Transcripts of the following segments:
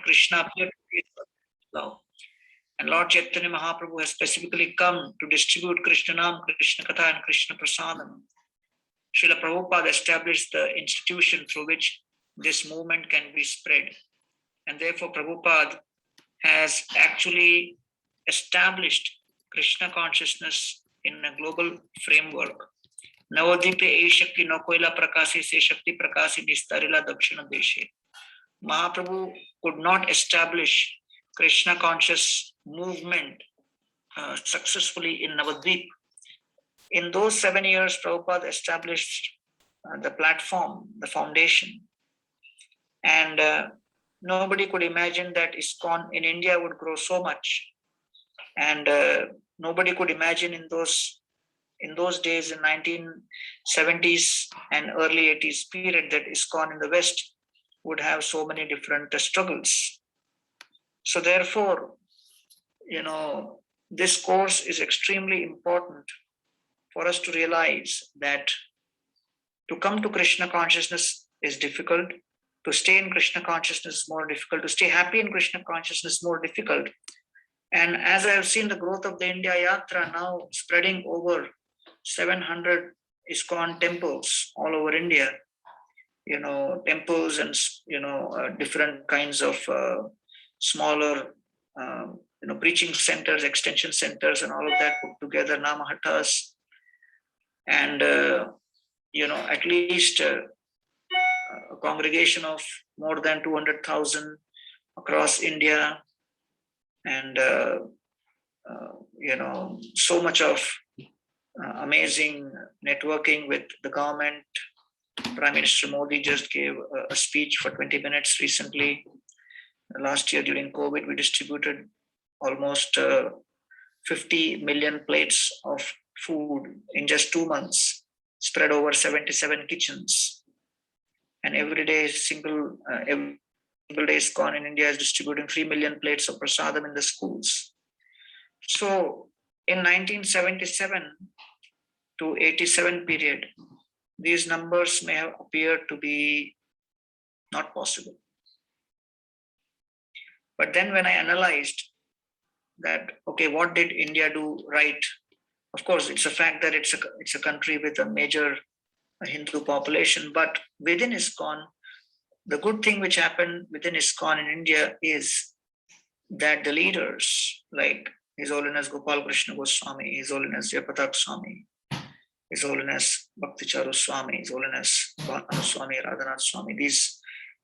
Krishna appeared to be love. And Lord Chaitanya Mahaprabhu has specifically come to distribute Krishna Nam, Krishna Katha, and Krishna Prasadam. Srila Prabhupada established the institution through which this movement can be spread. And therefore, Prabhupada has actually established Krishna consciousness in a global framework. Navadipe e Shakti Nokoila Prakasi Se Shakti Prakasi Nistarila Dakshina Deshe. Mahaprabhu could not establish Krishna conscious movement successfully in Navadvip. In those 7 years, Prabhupada established the platform, the foundation. And nobody could imagine that ISKCON in India would grow so much. And nobody could imagine in those days, in 1970s and early 80s period, that ISKCON in the West would have so many different struggles. So therefore, this course is extremely important for us to realize that to come to Krishna consciousness is difficult. To stay in Krishna consciousness is more difficult. To stay happy in Krishna consciousness is more difficult. And as I have seen the growth of the India Yatra now spreading over 700 ISKCON temples all over India, temples and, different kinds of smaller, preaching centers, extension centers, and all of that put together, Namahatas, and, at least a congregation of more than 200,000 across India, and, so much of amazing networking with the government. Prime Minister Modi just gave a speech for 20 minutes recently. Last year during COVID, we distributed almost 50 million plates of food in just 2 months, spread over 77 kitchens. And every day single day ISKCON in India is distributing 3 million plates of prasadam in the schools. So in 1977 to 87 period, these numbers may have appeared to be not possible. But then when I analyzed that, okay, what did India do right? Of course, it's a fact that it's a country with a major Hindu population, but within ISKCON, the good thing which happened within ISKCON in India is that the leaders like His Holiness Gopal Krishna Goswami, His Holiness Jayapatak Swami, His Holiness Bhakticharu Swami, His Holiness Bhatana Swami, Radhanath Swami, these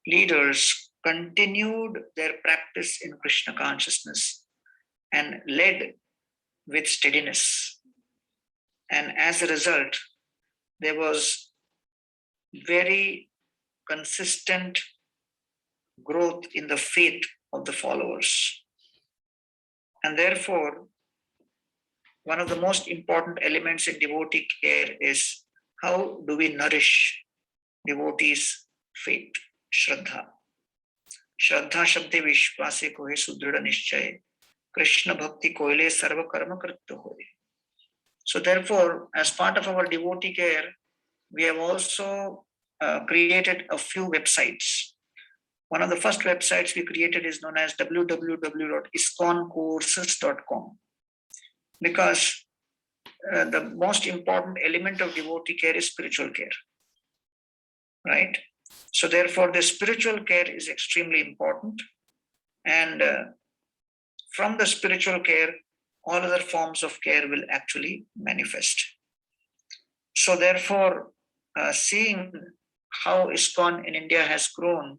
leaders continued their practice in Krishna consciousness and led with steadiness. And as a result, there was very consistent growth in the faith of the followers. And therefore, one of the most important elements in devotee care is how do we nourish devotees' faith, Shraddha. Shraddha Shabde Vishwase Kohe Sudrida Nishchay, Krishna Bhakti Koile Sarva Karma Kritya Hoye. So therefore, as part of our devotee care, we have also created a few websites. One of the first websites we created is known as www.iskoncourses.com, because the most important element of devotee care is spiritual care, right? So therefore, the spiritual care is extremely important. And from the spiritual care, all other forms of care will actually manifest. So therefore, seeing how ISKCON in India has grown,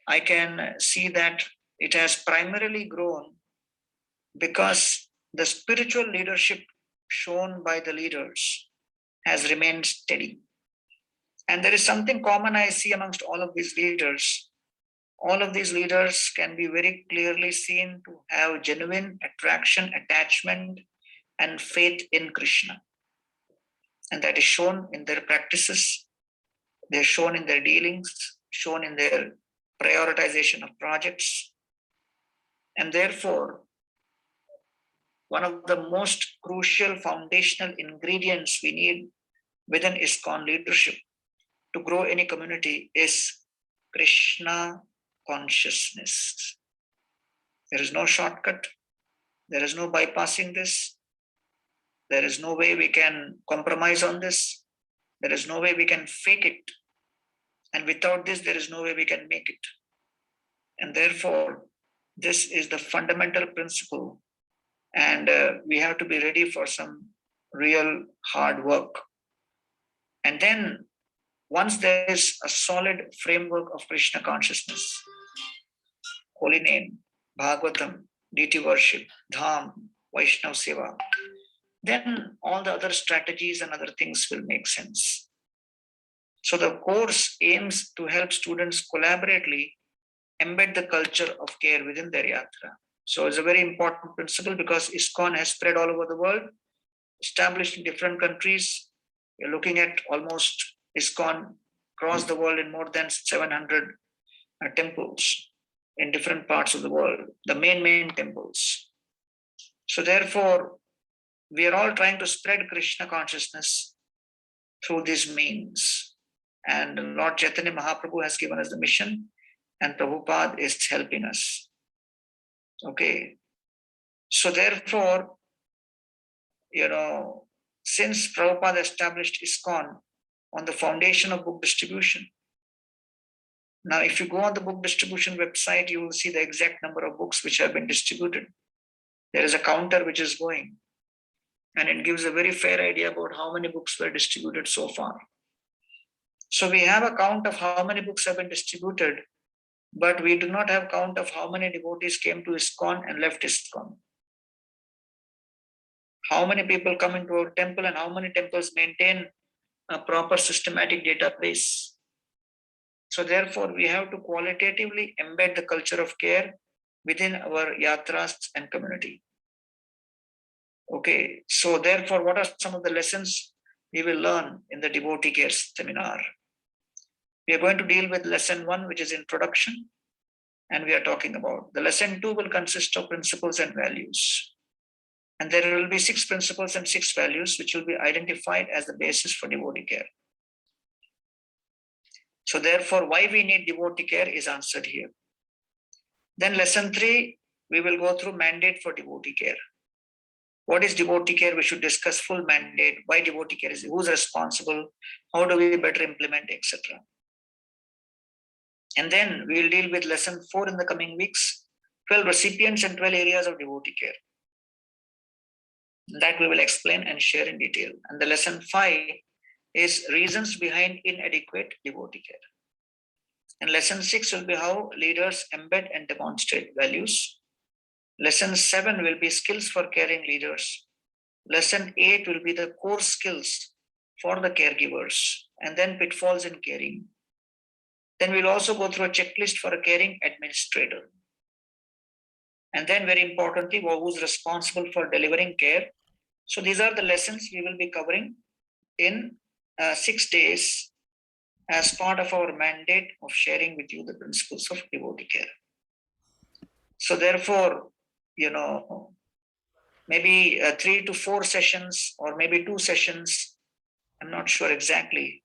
I can see that it has primarily grown because the spiritual leadership shown by the leaders has remained steady. And there is something common I see amongst all of these leaders. All of these leaders can be very clearly seen to have genuine attraction, attachment, and faith in Krishna. And that is shown in their practices, they're shown in their dealings, shown in their prioritization of projects. And therefore, one of the most crucial foundational ingredients we need within ISKCON leadership to grow any community is Krishna consciousness. There is no shortcut. There is no bypassing this. There is no way we can compromise on this. There is no way we can fake it. And without this, there is no way we can make it. And therefore, this is the fundamental principle. And we have to be ready for some real hard work. And then once there is a solid framework of Krishna consciousness, holy name, Bhagavatam, deity worship, Dham, Vaishnava Seva, then all the other strategies and other things will make sense. So the course aims to help students collaboratively embed the culture of care within their yatra. So it's a very important principle because ISKCON has spread all over the world, established in different countries. You're looking at almost ISKCON across the world in more than 700 temples in different parts of the world, the main temples. So therefore, we are all trying to spread Krishna consciousness through these means. And Lord Chaitanya Mahaprabhu has given us the mission, and Prabhupada is helping us. Okay. So therefore, since Prabhupada established ISKCON on the foundation of book distribution, now if you go on the book distribution website, you will see the exact number of books which have been distributed. There is a counter which is going, and it gives a very fair idea about how many books were distributed so far. So we have a count of how many books have been distributed, but we do not have count of how many devotees came to ISKCON and left ISKCON. How many people come into our temple and how many temples maintain a proper systematic database. So therefore, we have to qualitatively embed the culture of care within our yatras and community. Okay, so therefore, what are some of the lessons we will learn in the devotee care seminar? We are going to deal with lesson 1, which is introduction, and we are talking about. The lesson 2 will consist of principles and values. And there will be 6 principles and 6 values, which will be identified as the basis for devotee care. So therefore, why we need devotee care is answered here. Then lesson 3, we will go through mandate for devotee care. What is devotee care? We should discuss full mandate. Why devotee care is, who's responsible? How do we better implement, etc. And then we will deal with lesson 4 in the coming weeks, 12 recipients and 12 areas of devotee care. That we will explain and share in detail. And the lesson 5 is reasons behind inadequate devotee care. And lesson 6 will be how leaders embed and demonstrate values. Lesson 7 will be skills for caring leaders. Lesson 8 will be the core skills for the caregivers, and then pitfalls in caring. Then we'll also go through a checklist for a caring administrator. And then very importantly, who's responsible for delivering care. So these are the lessons we will be covering in 6 days as part of our mandate of sharing with you the principles of devotee care. So therefore, maybe 3 to 4 sessions or maybe 2 sessions, I'm not sure exactly,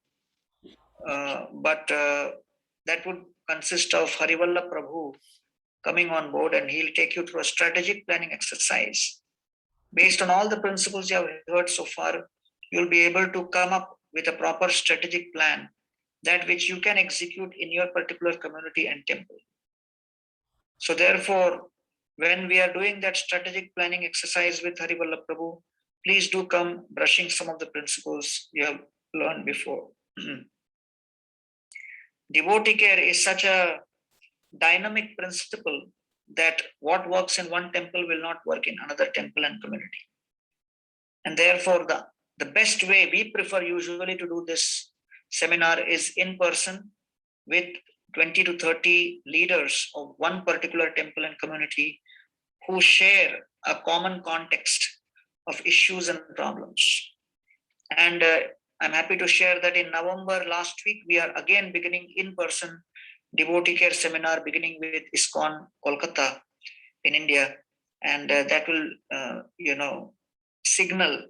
but that would consist of Harivalla Prabhu coming on board, and he'll take you through a strategic planning exercise. Based on all the principles you have heard so far, you'll be able to come up with a proper strategic plan, that which you can execute in your particular community and temple. So therefore, when we are doing that strategic planning exercise with Harivalla Prabhu, please do come brushing some of the principles you have learned before. Devotee care is such a dynamic principle that what works in one temple will not work in another temple and community. And therefore, the best way we prefer usually to do this seminar is in person with 20 to 30 leaders of one particular temple and community who share a common context of issues and problems. And I'm happy to share that in November last week, we are again beginning in-person devotee care seminar beginning with ISKCON Kolkata in India. And that will, signal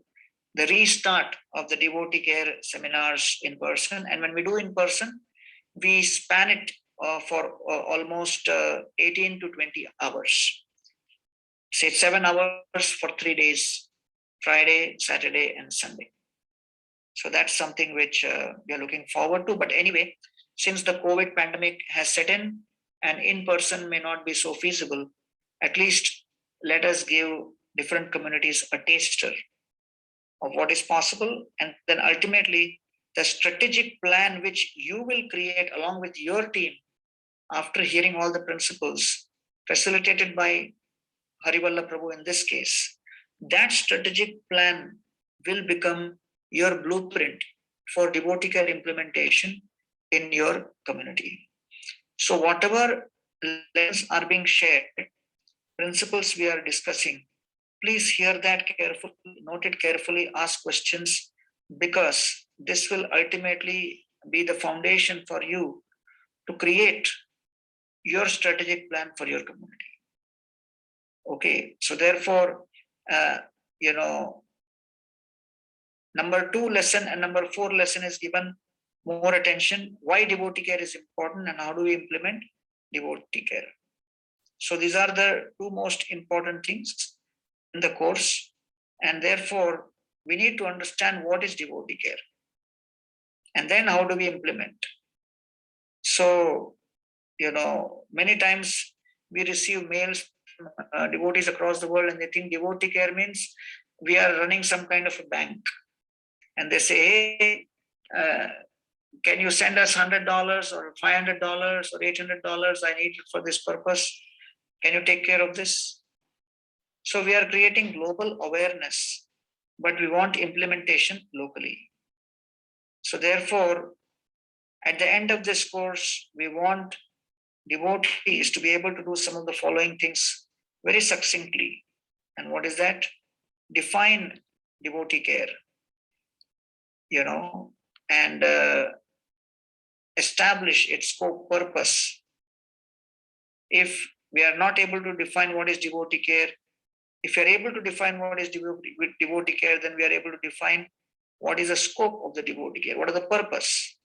the restart of the devotee care seminars in person. And when we do in person, we span it for almost 18 to 20 hours. Say 7 hours for 3 days, Friday, Saturday, and Sunday. So that's something which we are looking forward to. But anyway, since the COVID pandemic has set and in-person may not be so feasible, at least let us give different communities a taster of what is possible. And then ultimately, the strategic plan which you will create along with your team after hearing all the principles facilitated by Harivalla Prabhu in this case, that strategic plan will become your blueprint for devotee care implementation in your community. So whatever lessons are being shared, principles we are discussing, please hear that carefully, note it carefully, ask questions, because this will ultimately be the foundation for you to create your strategic plan for your community. Okay, so therefore, number 2 lesson and number 4 lesson is given more attention. Why devotee care is important and how do we implement devotee care? So these are the 2 most important things in the course, and therefore we need to understand what is devotee care and then how do we implement. So, many times we receive mails from devotees across the world and they think devotee care means we are running some kind of a bank. And they say, hey, can you send us $100 or $500 or $800? I need it for this purpose. Can you take care of this? So we are creating global awareness, but we want implementation locally. So therefore, at the end of this course, we want devotees to be able to do some of the following things very succinctly. And what is that? Define devotee care, and establish its scope, purpose. If we are not able to define what is devotee care, if we are able to define what is devotee care, then we are able to define what is the scope of the devotee care, what is the purpose.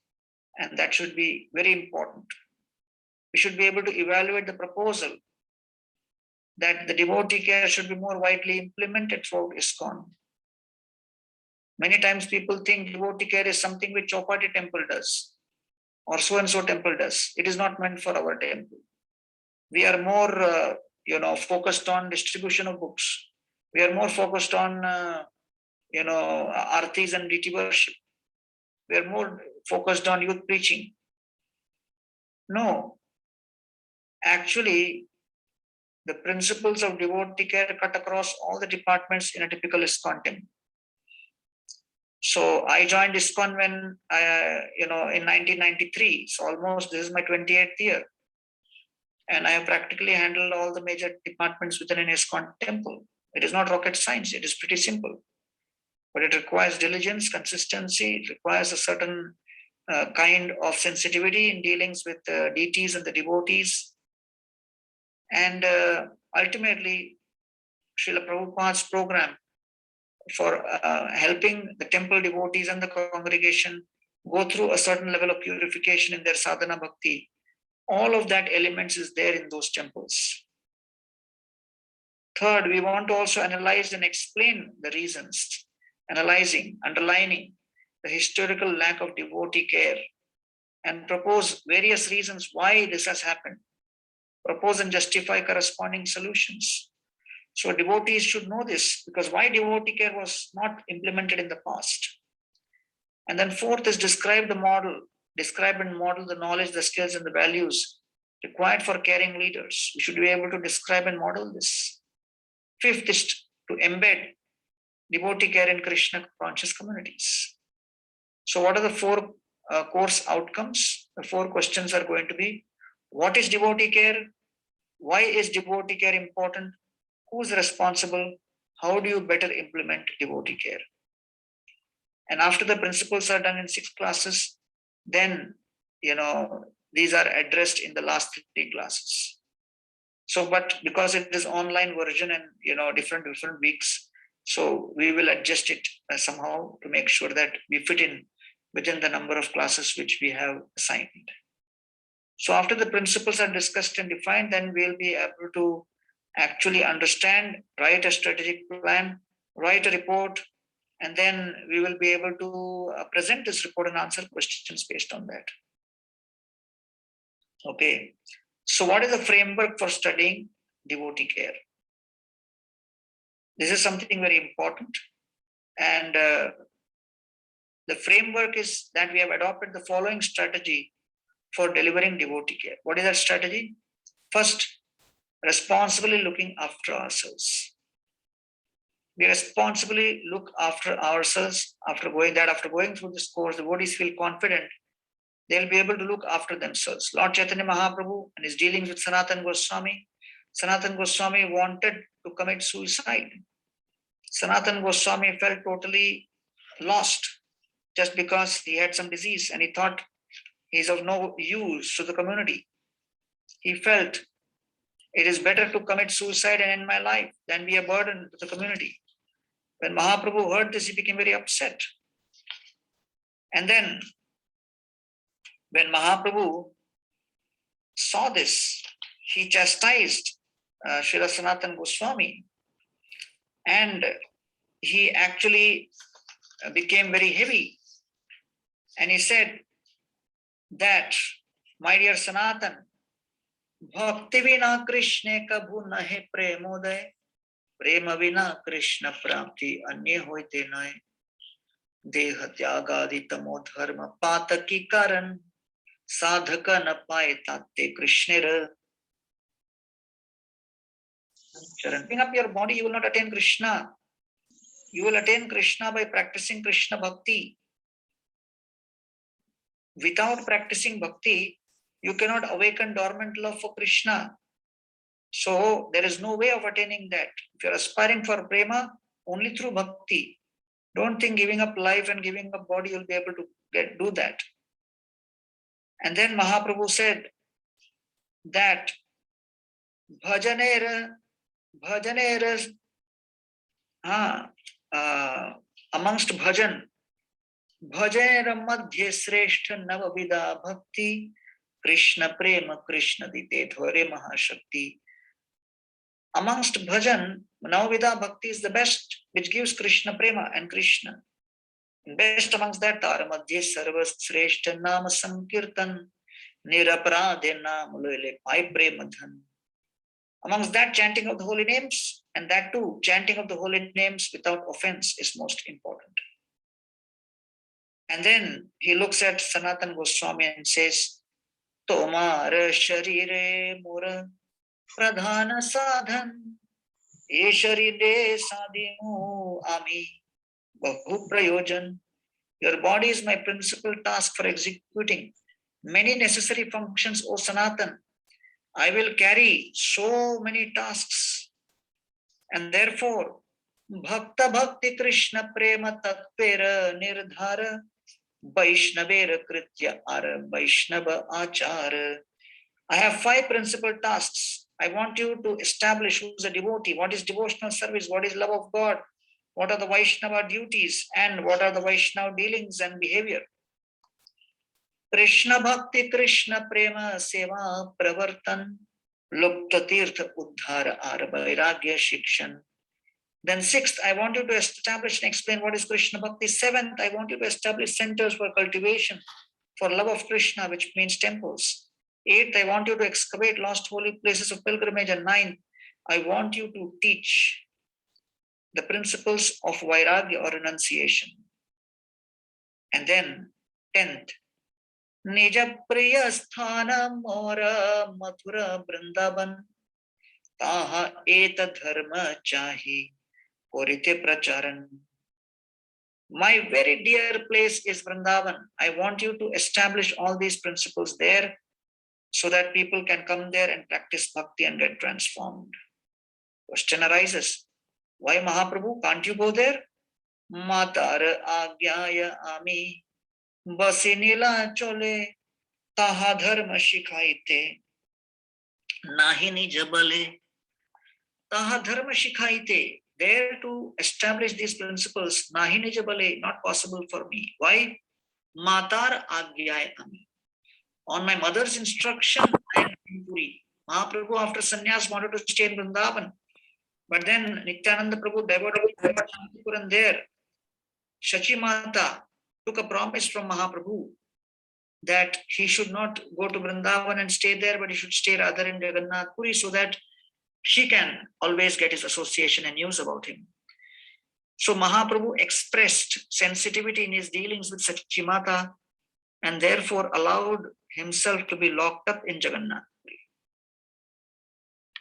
And that should be very important. We should be able to evaluate the proposal that the devotee care should be more widely implemented throughout ISKCON. Many times people think devotee care is something which Chopati temple does or so-and-so temple does. It is not meant for our temple. We are more, focused on distribution of books. We are more focused on, artis and deity worship. We are more focused on youth preaching. No, actually, the principles of devotee care cut across all the departments in a typical ISKCON temple. So I joined ISKCON when, in 1993. So almost this is my 28th year. And I have practically handled all the major departments within an ISKCON temple. It is not rocket science. It is pretty simple. But it requires diligence, consistency. It requires a certain kind of sensitivity in dealings with the deities and the devotees. And ultimately, Srila Prabhupada's program for helping the temple devotees and the congregation go through a certain level of purification in their sadhana bhakti, all of that elements is there in those temples. Third, we want to also analyze and explain the reasons, underlining the historical lack of devotee care, and propose various reasons why this has happened. Propose and justify corresponding solutions. So devotees should know this, because why devotee care was not implemented in the past. And then fourth is describe and model the knowledge, the skills, and the values required for caring leaders. We should be able to describe and model this. Fifth is to embed devotee care in Krishna conscious communities. So what are the 4 course outcomes? The 4 questions are going to be: what is devotee care? Why is devotee care important? Who is responsible? How do you better implement devotee care? And after the principles are done in 6 classes, then, these are addressed in the last 3 classes. So, but because it is online version and, different weeks, so we will adjust it somehow to make sure that we fit in within the number of classes which we have assigned. So after the principles are discussed and defined, then we'll be able to actually understand, write a strategic plan, write a report, and then we will be able to present this report and answer questions based on that. Okay. So what is the framework for studying devotee care? This is something very important. And the framework is that we have adopted the following strategy for delivering devotee care. What is that strategy? First, responsibly looking after ourselves. We responsibly look after ourselves. After going through this course, the devotees feel confident they'll be able to look after themselves. Lord Chaitanya Mahaprabhu and his dealings with Sanatana Goswami wanted to commit suicide. Sanatana Goswami felt totally lost just because he had some disease and he thought he's of no use to the community. He felt it is better to commit suicide and end my life than be a burden to the community. When Mahaprabhu heard this, he became very upset. And then when Mahaprabhu saw this, he chastised Srila Sanatana Goswami, and he actually became very heavy. And he said that, my dear Sanatan, Bhakti vina Krishna kabhu nahe premoday, prema vina Krishna prapti anye hoite nahe, deha tyagadi tamo dharma pataki karan, sadhaka na paye tatte Krishnera. Giving up your body, you will not attain Krishna. You will attain Krishna by practicing Krishna bhakti. Without practicing bhakti, you cannot awaken dormant love for Krishna. So there is no way of attaining that. If you're aspiring for prema, only through bhakti. Don't think giving up life and giving up body, you'll be able to do that. And then Mahaprabhu said that bhajanera, amongst bhajan madhye sreshta navavida bhakti Krishna prema Krishna dite dhore mahashakti. Amongst bhajan, navavida bhakti is the best, which gives Krishna prema and Krishna. And best amongst that, tara madhye sarvas sreshta nama sankirtan niraparade nam loile pai prema dhan. Amongst that, chanting of the holy names, and that too, chanting of the holy names without offense is most important. And then he looks at Sanatana Goswami and says, Tomar sharire mura pradhana sadhan, ye sharire sadimu ami bahu prayojan. Your body is my principal task for executing many necessary functions, O Sanatan. I will carry so many tasks, and therefore, Bhakta Bhakti Krishna Prema Tatpera Nirdhara Vaishnavera Kritya Ara Vaishnava Achara. I have 5 principal tasks. I want you to establish who is a devotee, what is devotional service, what is love of God, what are the Vaishnava duties, and what are the Vaishnava dealings and behavior. Krishna Bhakti Krishna Prema Seva Pravartan Lupta Tirtha Uddhara Ara Vairagya Shikshan. Then 6th, I want you to establish and explain what is Krishna Bhakti. 7th, I want you to establish centers for cultivation for love of Krishna, which means temples. 8th, I want you to excavate lost holy places of pilgrimage. And 9th, I want you to teach the principles of Vairagya or renunciation. And then 10th, Nija Priya Sthanam Mora Mathura Vrindavan Taha Eta Dharma Chahi Porite Pracharan. My very dear place is Vrindavan. I want you to establish all these principles there so that people can come there and practice bhakti and get transformed. Question arises, why Mahaprabhu? Can't you go there? Matara Agyaya Ami Basinila Chole Taha Dharma Shikhaite Nahini Jabale Taha Dharma Shikhaite. There to establish these principles, Nahini Jabale, not possible for me. Why? Matar Agyaya Ami. On my mother's instruction, I am in Puri. Mahaprabhu after sannyas wanted to stay in Vrindavan. But then Nityananda Prabhu devotee and there, Shachi Mata took a promise from Mahaprabhu that he should not go to Vrindavan and stay there, but he should stay rather in Jagannath Puri so that she can always get his association and news about him. So Mahaprabhu expressed sensitivity in his dealings with Shachi Mata and therefore allowed himself to be locked up in Jagannath Puri.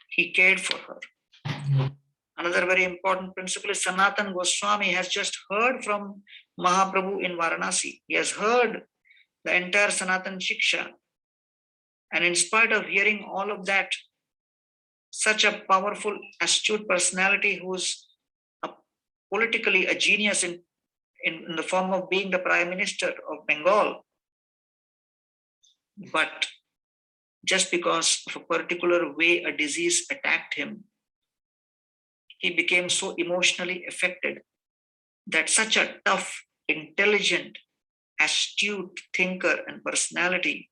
He cared for her. Another very important principle is Sanatan Goswami has just heard from Mahaprabhu in Varanasi. He has heard the entire Sanatan Shiksha. And in spite of hearing all of that, such a powerful, astute personality who's politically a genius in the form of being the Prime Minister of Bengal, but just because of a particular way a disease attacked him, he became so emotionally affected that such a tough, intelligent, astute thinker and personality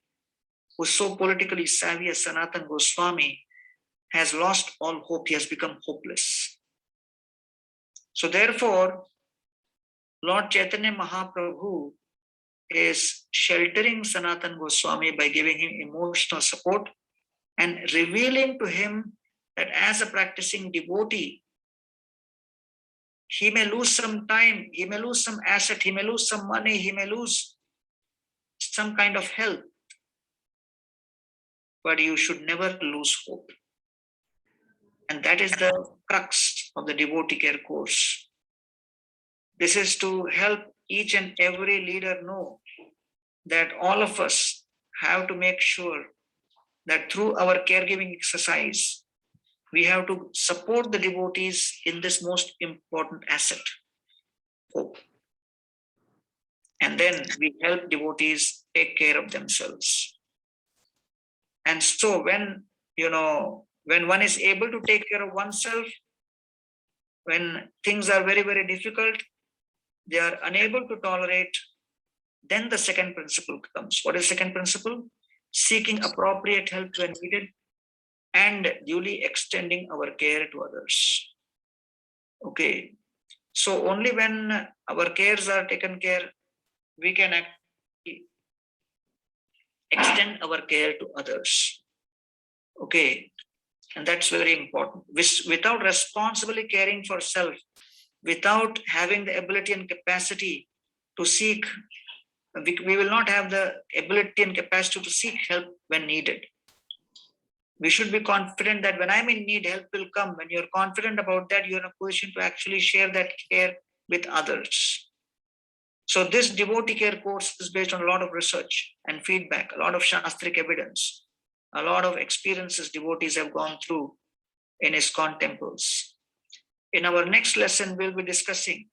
who's so politically savvy as Sanatan Goswami has lost all hope. He has become hopeless. So therefore, Lord Chaitanya Mahaprabhu is sheltering Sanatan Goswami by giving him emotional support and revealing to him that as a practicing devotee, he may lose some time, he may lose some asset, he may lose some money, he may lose some kind of health, but you should never lose hope. And that is the crux of the devotee care course. This is to help each and every leader know that all of us have to make sure that through our caregiving exercise, we have to support the devotees in this most important asset, hope. And then we help devotees take care of themselves. And so when one is able to take care of oneself, when things are very, very difficult, they are unable to tolerate, then the second principle comes. What is second principle? Seeking appropriate help when needed and duly extending our care to others. Okay. So only when our cares are taken care, we can actually extend our care to others. Okay. And that's very important. Without responsibly caring for self, without having the ability and capacity to seek, we will not have the ability and capacity to seek help when needed. We should be confident that when I'm in need, help will come. When you're confident about that, you're in a position to actually share that care with others. So this devotee care course is based on a lot of research and feedback, a lot of Shastric evidence, a lot of experiences devotees have gone through in ISKCON temples. In our next lesson, we'll be discussing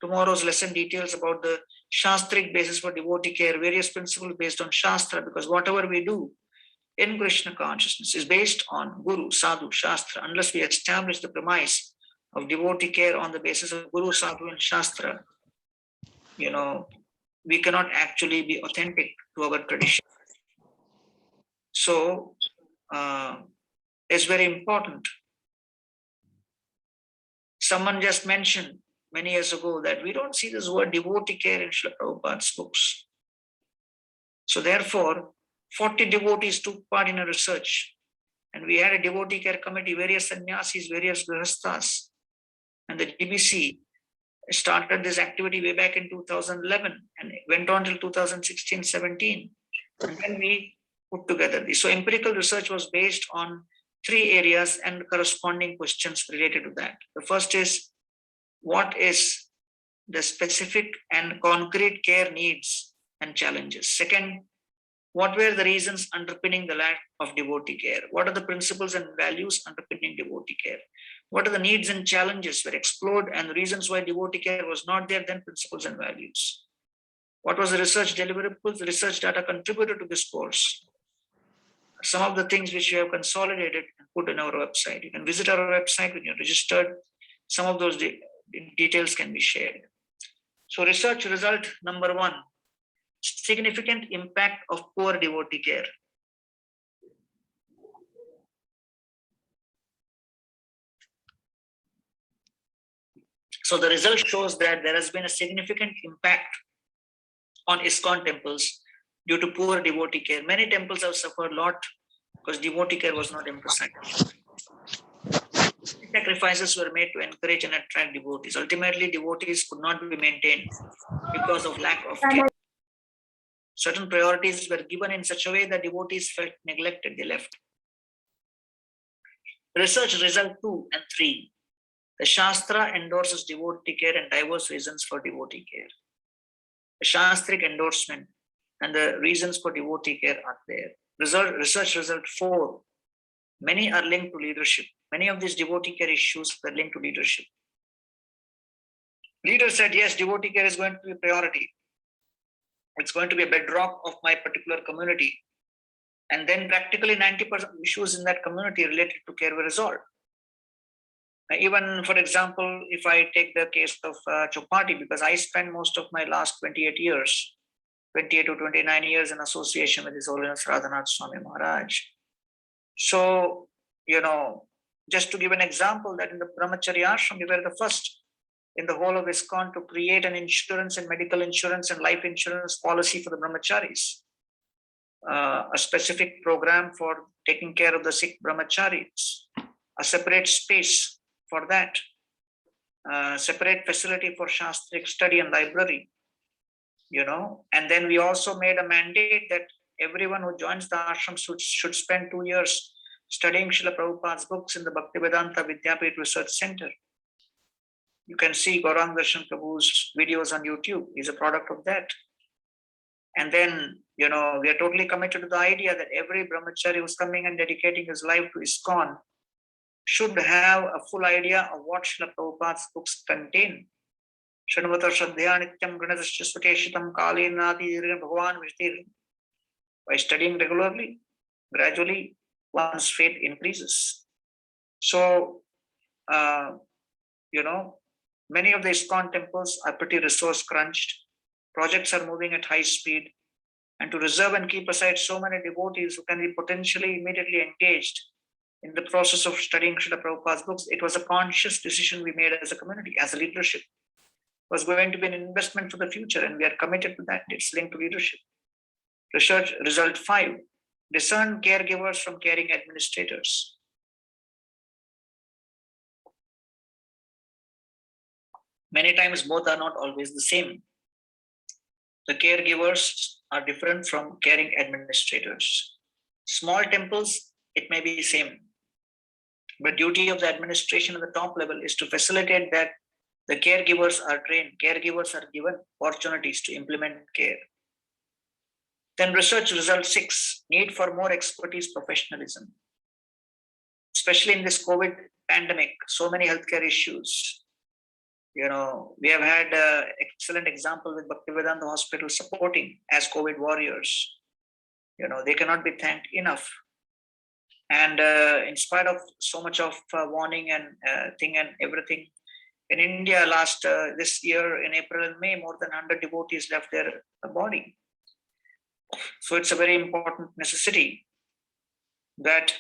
tomorrow's lesson details about the Shastric basis for devotee care, various principles based on Shastra, because whatever we do in Krishna consciousness is based on Guru, Sadhu, Shastra. Unless we establish the premise of devotee care on the basis of Guru, Sadhu, and Shastra, we cannot actually be authentic to our tradition. So it's very important. Someone just mentioned many years ago that we don't see this word devotee care in Srila Prabhupada's books. So therefore, 40 devotees took part in a research, and we had a devotee care committee, various sannyasis, various grihasthas, and the DBC started this activity way back in 2011 and went on till 2016-17. And then we put together this. So empirical research was based on 3 areas and corresponding questions related to that. The first is, what is the specific and concrete care needs and challenges? Second, what were the reasons underpinning the lack of devotee care? What are the principles and values underpinning devotee care? What are the needs and challenges were explored and the reasons why devotee care was not there, then principles and values? What was the research deliverables, the research data contributed to this course? Some of the things which we have consolidated and put in our website. You can visit our website when you're registered. Some of those details can be shared. So research result number 1, significant impact of poor devotee care. So the result shows that there has been a significant impact on ISKCON temples due to poor devotee care. Many temples have suffered a lot because devotee care was not emphasized. Sacrifices were made to encourage and attract devotees. Ultimately, devotees could not be maintained because of lack of care. Certain priorities were given in such a way that devotees felt neglected, they left. Research result 2 and 3. The Shastra endorses devotee care and diverse reasons for devotee care. The Shastric endorsement and the reasons for devotee care are there. Research result 4. Many are linked to leadership. Many of these devotee care issues were linked to leadership. Leaders said, yes, devotee care is going to be a priority. It's going to be a bedrock of my particular community. And then practically 90% of issues in that community related to care were resolved. Even, for example, if I take the case of Chopati, because I spent most of my last 28 to 29 years in association with His Holiness Radhanath Swami Maharaj. So, just to give an example, that in the Brahmacharya ashram, we were the first in the whole of ISKCON to create an insurance and medical insurance and life insurance policy for the brahmacharis. A specific program for taking care of the sick brahmacharis, a separate space for that, separate facility for Shastric study and library, and then we also made a mandate that everyone who joins the ashram should spend 2 years studying Srila Prabhupada's books in the Bhaktivedanta Vidyapit Research Center. You can see Gauranga Prabhu's videos on YouTube. He's a product of that. And then, we are totally committed to the idea that every brahmachari who's coming and dedicating his life to ISKCON should have a full idea of what Srila Prabhupada's books contain. Shanvata Shraddhya Nityam Granadasya Svakeshitam Kalinati Bhagavan Vishtir. By studying regularly, gradually one's faith increases. So, many of the ISKCON temples are pretty resource crunched. Projects are moving at high speed. And to reserve and keep aside so many devotees who can be potentially immediately engaged in the process of studying Srila Prabhupada's books, it was a conscious decision we made as a community, as a leadership. It was going to be an investment for the future, and we are committed to that. It's linked to leadership. Research result 5. Discern caregivers from caring administrators. Many times both are not always the same. The caregivers are different from caring administrators. Small temples, it may be the same. But duty of the administration at the top level is to facilitate that the caregivers are trained, caregivers are given opportunities to implement care. Then research result 6, need for more expertise, professionalism. Especially in this COVID pandemic, so many healthcare issues. We have had an excellent example with Bhaktivedanta Hospital supporting as COVID warriors. They cannot be thanked enough. And in spite of so much of warning and thing and everything, in India this year in April and May, more than 100 devotees left their body. So it's a very important necessity that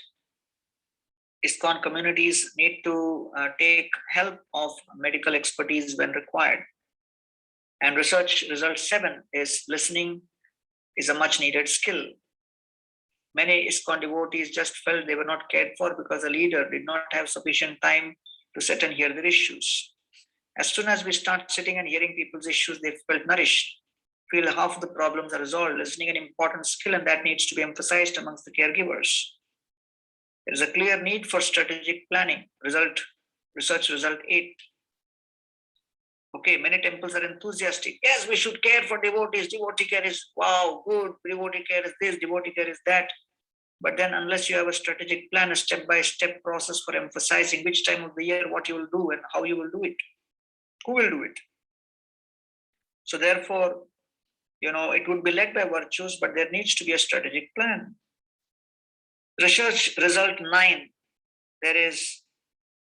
ISKCON communities need to take help of medical expertise when required. And research result 7 is listening is a much needed skill. Many ISKCON devotees just felt they were not cared for because the leader did not have sufficient time to sit and hear their issues. As soon as we start sitting and hearing people's issues, they felt nourished, feel half of the problems are resolved. Listening is an important skill, and that needs to be emphasized amongst the caregivers. There is a clear need for strategic planning. Research result 8. Okay, many temples are enthusiastic. Yes, we should care for devotees. Devotee care is, wow, good. Devotee care is this, devotee care is that. But then unless you have a strategic plan, a step-by-step process for emphasizing which time of the year, what you will do and how you will do it, who will do it. So therefore, it would be led by virtues, but there needs to be a strategic plan. Research result 9, there is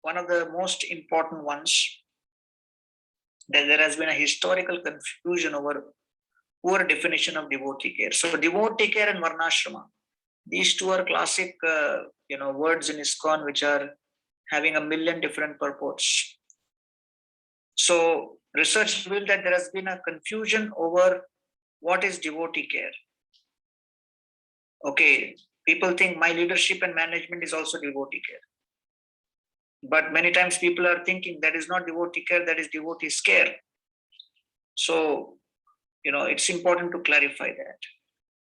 one of the most important ones, that there has been a historical confusion over poor definition of devotee care. So devotee care and varnashrama, these two are classic words in ISKCON which are having a million different purports. So research revealed that there has been a confusion over what is devotee care. Okay, people think my leadership and management is also devotee care. But many times people are thinking that is not devotee care, that is devotee care. So, it's important to clarify that.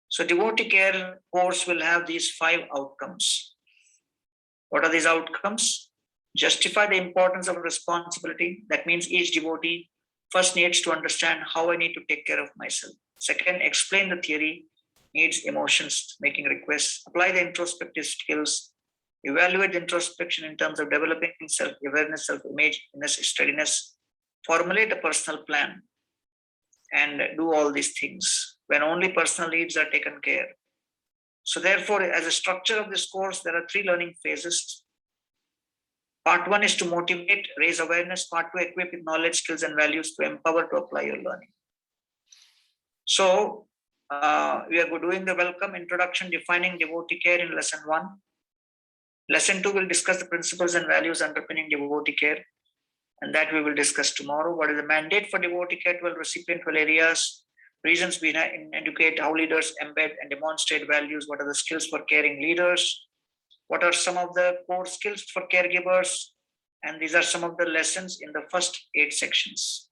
So devotee care course will have these 5 outcomes. What are these outcomes? Justify the importance of responsibility. That means each devotee first needs to understand how I need to take care of myself. Second, explain the theory, needs, emotions, making requests, apply the introspective skills, evaluate the introspection in terms of developing self-awareness, self-image, steadiness, formulate a personal plan, and do all these things when only personal needs are taken care. So therefore, as a structure of this course, there are 3 learning phases. Part 1 is to motivate, raise awareness. Part 2, equip with knowledge, skills, and values to empower to apply your learning. So we are doing the welcome introduction, defining devotee care in lesson 1. Lesson 2 will discuss the principles and values underpinning devotee care, and that we will discuss tomorrow. What is the mandate for devotee care? 12 recipiental areas, reasons we educate, how leaders embed and demonstrate values, what are the skills for caring leaders, what are some of the core skills for caregivers, and these are some of the lessons in the first 8 sections.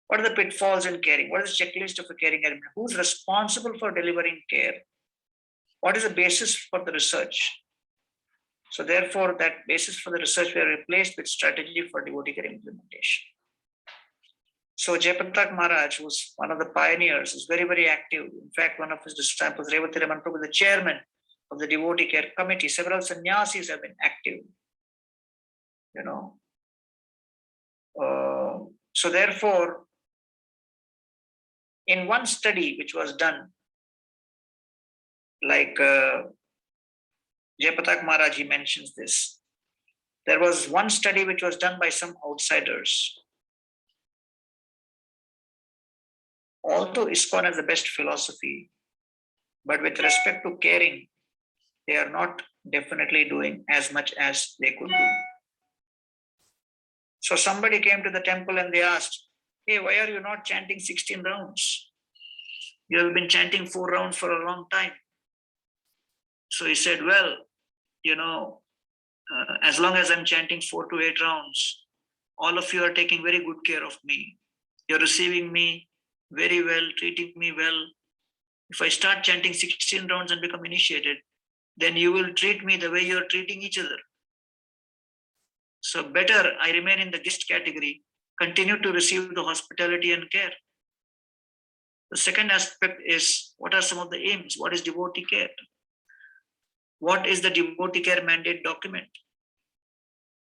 What are the pitfalls in caring? What is the checklist of a caring element? Who's responsible for delivering care? What is the basis for the research? So therefore, that basis for the research we are replaced with strategy for devotee care implementation. So Jayapatak Maharaj, who's one of the pioneers, is very, very active. In fact, one of his disciples, Devotee, Prabhu, the chairman of the devotee care committee. Several sannyasis have been active. So therefore, in one study which was done, like Jayapatak Maharaj, he mentions this. There was one study which was done by some outsiders. Although ISKCON has the best philosophy, but with respect to caring, they are not definitely doing as much as they could do. So somebody came to the temple and they asked, hey, why are you not chanting 16 rounds? You have been chanting 4 rounds for a long time. So he said, well, as long as I'm chanting 4 to 8 rounds, all of you are taking very good care of me. You're receiving me very well, treating me well. If I start chanting 16 rounds and become initiated, then you will treat me the way you're treating each other. So better I remain in the guest category, continue to receive the hospitality and care. The second aspect is, what are some of the aims? What is devotee care? What is the devotee care mandate document?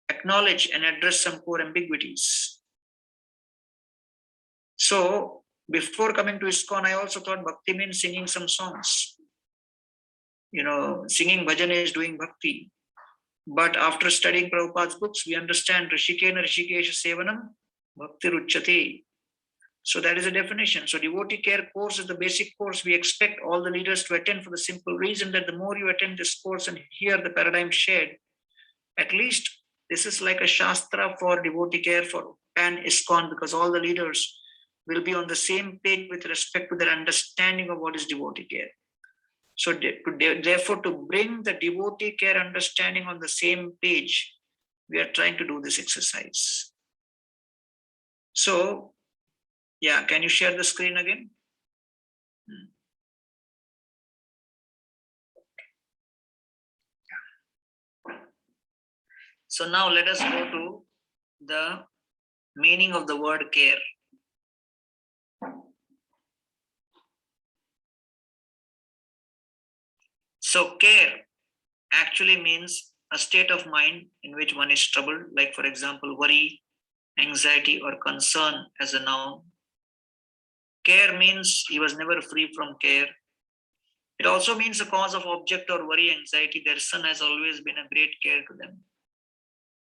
Acknowledge and address some core ambiguities. So before coming to ISKCON, I also thought bhakti means singing some songs. Singing bhajan is doing bhakti. But after studying Prabhupada's books, we understand Rishikena Rishikesha Sevanam Bhakti Ruchyate. So that is a definition. So devotee care course is the basic course we expect all the leaders to attend, for the simple reason that the more you attend this course and hear the paradigm shared, at least this is like a shastra for devotee care for Pan ISKCON, because all the leaders will be on the same page with respect to their understanding of what is devotee care. So therefore, to bring the devotee care understanding on the same page, we are trying to do this exercise. So, yeah, can you share the screen again? So now let us go to the meaning of the word care. So care actually means a state of mind in which one is troubled, like for example, worry, anxiety, or concern as a noun. Care means he was never free from care. It also means a cause of object or worry, anxiety. Their son has always been a great care to them.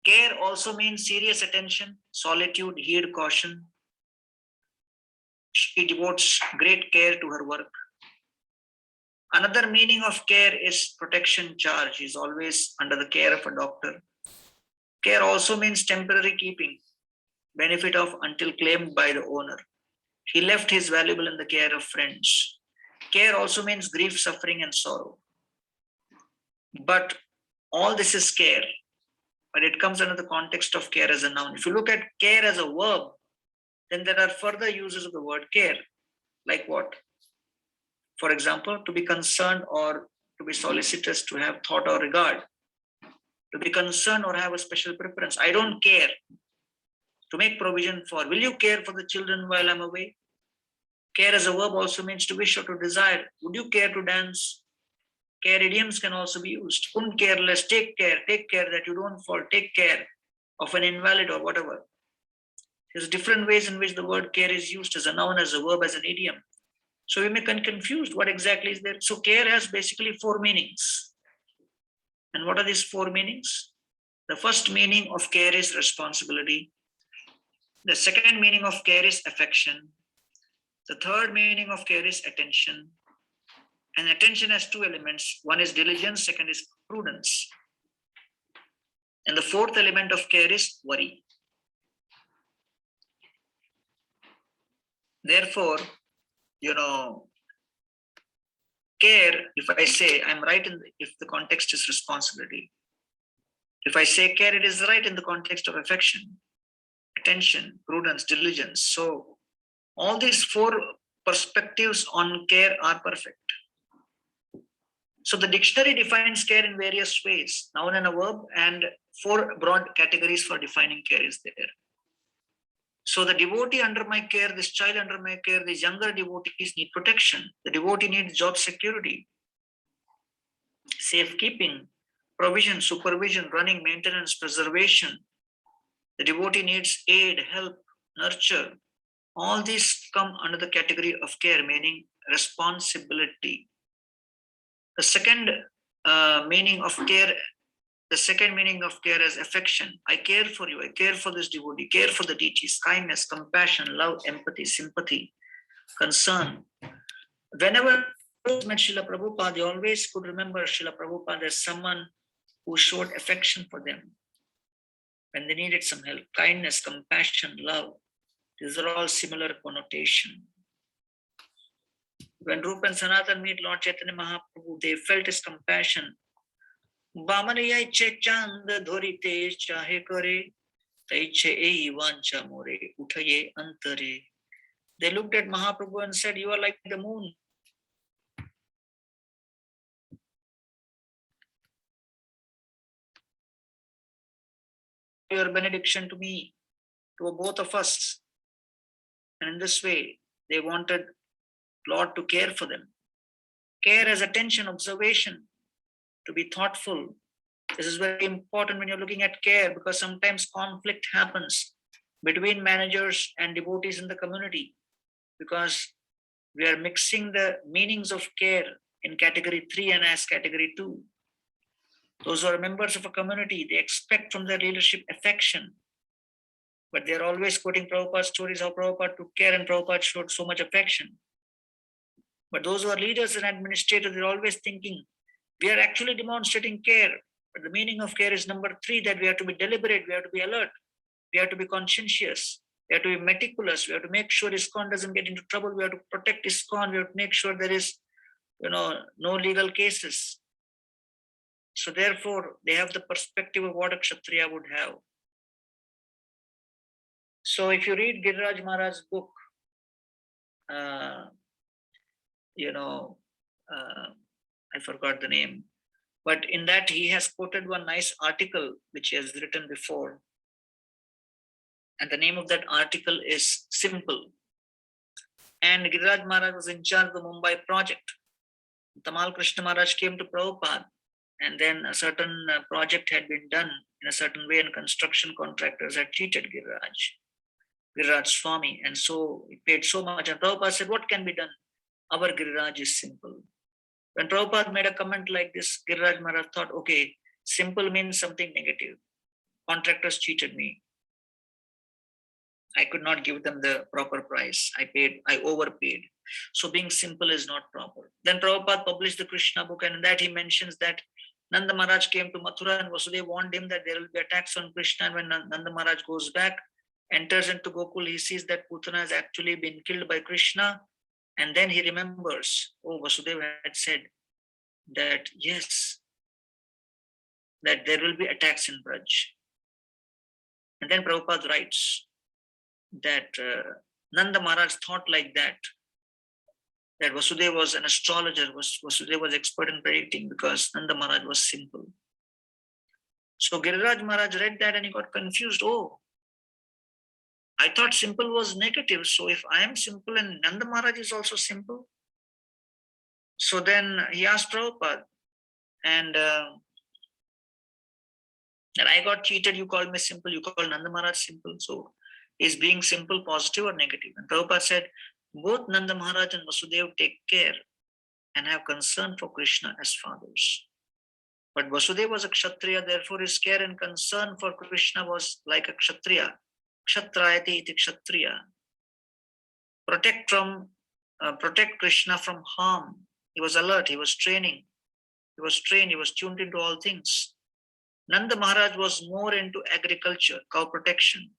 Care also means serious attention, solitude, heed, caution. She devotes great care to her work. Another meaning of care is protection charge. She is always under the care of a doctor. Care also means temporary keeping, benefit of until claimed by the owner. He left his valuable in the care of friends. Care also means grief, suffering, and sorrow. But all this is care, but it comes under the context of care as a noun. If you look at care as a verb, then there are further uses of the word care. Like what? For example, to be concerned or to be solicitous, to have thought or regard, to be concerned or have a special preference. I don't care. To make provision for. Will you care for the children while I'm away? Care as a verb also means to wish or to desire. Would you care to dance? Care idioms can also be used. Couldn't care less. Take care that you don't fall. Take care of an invalid or whatever. There's different ways in which the word care is used as a noun, as a verb, as an idiom. So we may get confused what exactly is there. So care has basically 4 meanings. And what are these 4 meanings? The first meaning of care is responsibility. The second meaning of care is affection. The third meaning of care is attention. And attention has 2 elements. One is diligence, second is prudence. And the fourth element of care is worry. Therefore, care, if I say I'm right if the context is responsibility. If I say care, it is right in the context of affection, attention, prudence, diligence. So all these 4 perspectives on care are perfect. So the dictionary defines care in various ways, noun and a verb, and 4 broad categories for defining care is there. So the devotee under my care, this child under my care, these younger devotees need protection. The devotee needs job security, safekeeping, provision, supervision, running, maintenance, preservation. The devotee needs aid, help, nurture. All these come under the category of care, meaning responsibility. The second meaning of care is affection. I care for you. I care for this devotee. Care for the deities. Kindness, compassion, love, empathy, sympathy, concern. Whenever I met Srila Prabhupada, they always could remember Srila Prabhupada as someone who showed affection for them when they needed some help. Kindness, compassion, love. These are all similar connotation. When Rupa and Sanatan meet Lord Chaitanya Mahaprabhu, they felt his compassion. Bamaniyai che chand dhorite chahe kare, taiche ei vancha more, uthaye antare. They looked at Mahaprabhu and said, you are like the moon. Your benediction to me, to both of us. And in this way, they wanted Lord to care for them. Care as attention, observation, to be thoughtful. This is very important when you're looking at care, because sometimes conflict happens between managers and devotees in the community, because we are mixing the meanings of care in category 3 and as category 2. Those who are members of a community, they expect from their leadership affection, but they're always quoting Prabhupada's stories, how Prabhupada took care and Prabhupada showed so much affection. But those who are leaders and administrators, they're always thinking, we are actually demonstrating care. But the meaning of care is number 3, that we have to be deliberate, we have to be alert, we have to be conscientious, we have to be meticulous, we have to make sure ISKCON doesn't get into trouble, we have to protect ISKCON, we have to make sure there is, no legal cases. So therefore, they have the perspective of what a Kshatriya would have. So if you read Giriraj Maharaj's book, I forgot the name, but in that he has quoted one nice article which he has written before. And the name of that article is Simple. And Giriraj Maharaj was in charge of the Mumbai project. Tamal Krishna Maharaj came to Prabhupada, and then a certain project had been done in a certain way, and construction contractors had cheated Giriraj Swami, and so he paid so much. And Prabhupada said, what can be done? Our Giriraj is simple. When Prabhupada made a comment like this, Giriraj Maharaj thought, okay, simple means something negative. Contractors cheated me. I could not give them the proper price. I overpaid. So being simple is not proper. Then Prabhupada published the Krishna book, and in that he mentions that Nanda Maharaj came to Mathura and Vasudeva warned him that there will be attacks on Krishna. And when Nanda Maharaj goes back, enters into Gokul, he sees that Putana has actually been killed by Krishna. And then he remembers, oh, Vasudeva had said that, yes, that there will be attacks in Braj. And then Prabhupada writes that Nanda Maharaj thought like that Vasudeva was an astrologer, Vasudeva was expert in predicting because Nanda Maharaj was simple. So Giriraj Maharaj read that and he got confused. Oh, I thought simple was negative. So if I am simple and Nanda Maharaj is also simple. So then he asked Prabhupada, and that I got cheated, you called me simple, you called Nanda Maharaj simple. So is being simple positive or negative? And Prabhupada said, both Nanda Maharaj and Vasudeva take care and have concern for Krishna as fathers. But Vasudeva was a Kshatriya, therefore his care and concern for Krishna was like a Kshatriya. Kshatrayati iti Kshatriya. Protect Krishna from harm. He was alert, he was training. He was trained, he was tuned into all things. Nanda Maharaj was more into agriculture, cow protection.